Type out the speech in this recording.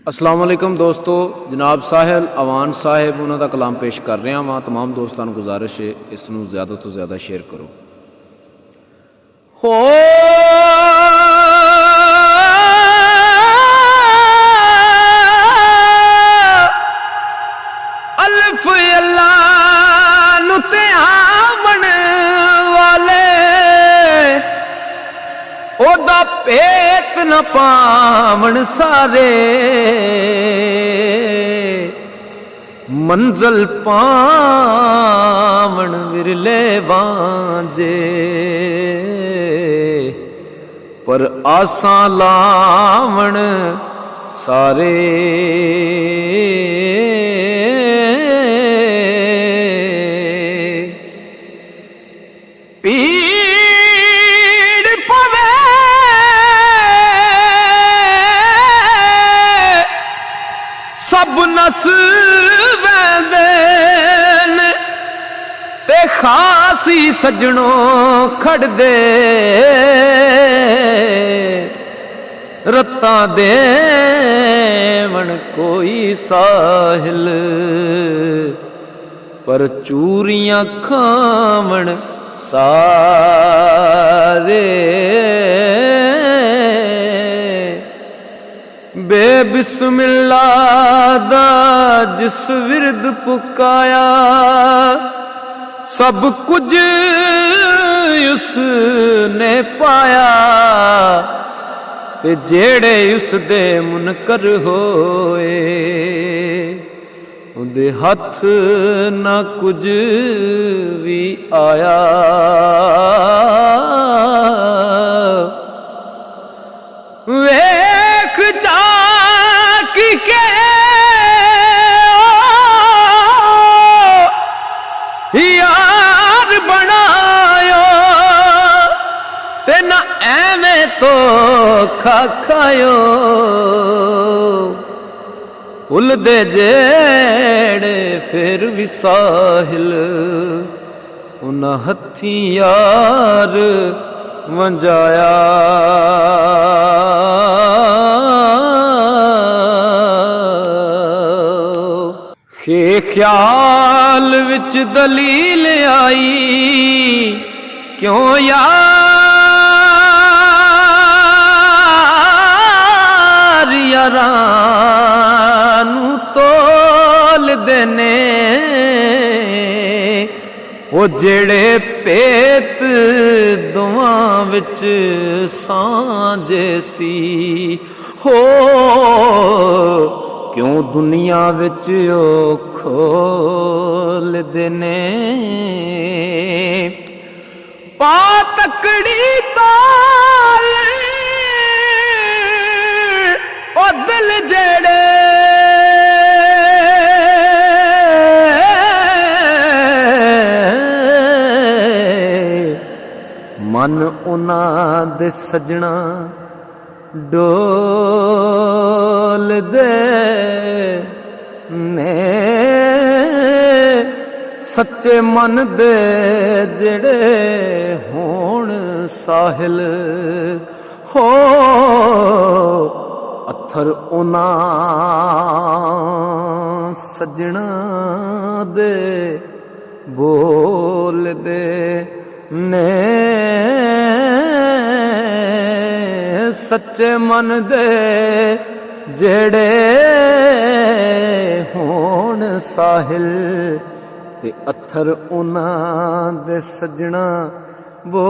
अस्सलाम वालेकुम दोस्तों, जनाब साहिल अवान साहिब उन्हों का कलाम पेश कर रहा वहाँ। तमाम दोस्तों को गुजारिश है इसनों ज़्यादा तो ज़्यादा शेयर करो। हो अल्फ अल्लाह नुते आवन वाले ओदा पेत न पावन सारे मंजल पावन विरले वांजे पर आसां लावण सारे सब नस वैंदे ते खासी सजनों खड़ दे रत्तां देवण कोई साहिल पर चूरियां खावण सारे बेबिस्मिल्लाह दा जिस विरद पुकाया सब कुछ उसने पाया ते जेड़े उसदे मुनकर होए उदे हथ ना कुछ भी आया। वेख जाकी के यार बनायो ते ना एवें तो खायो भुल दे जेड़े फिर भी साहिल उन्हां हथी यार वंजाया। खे ख्याल विच दलील आई क्यों यार यारानू तोल देने वो जेड़े पेत दुआं विच सांझे सी हो क्यों दुनिया विच ओ खोल देने पा तकड़ी ताल ओ दिल जेड़े मन उन्हां दे सजना डोल दे ने सच्चे मन दे जेड़े होण साहिल हो अथर उन्हां सजना दे बोल दे ने सच्चे मन दे जेड़े होण साहिल ते अथर उन्हां दे सजना बोल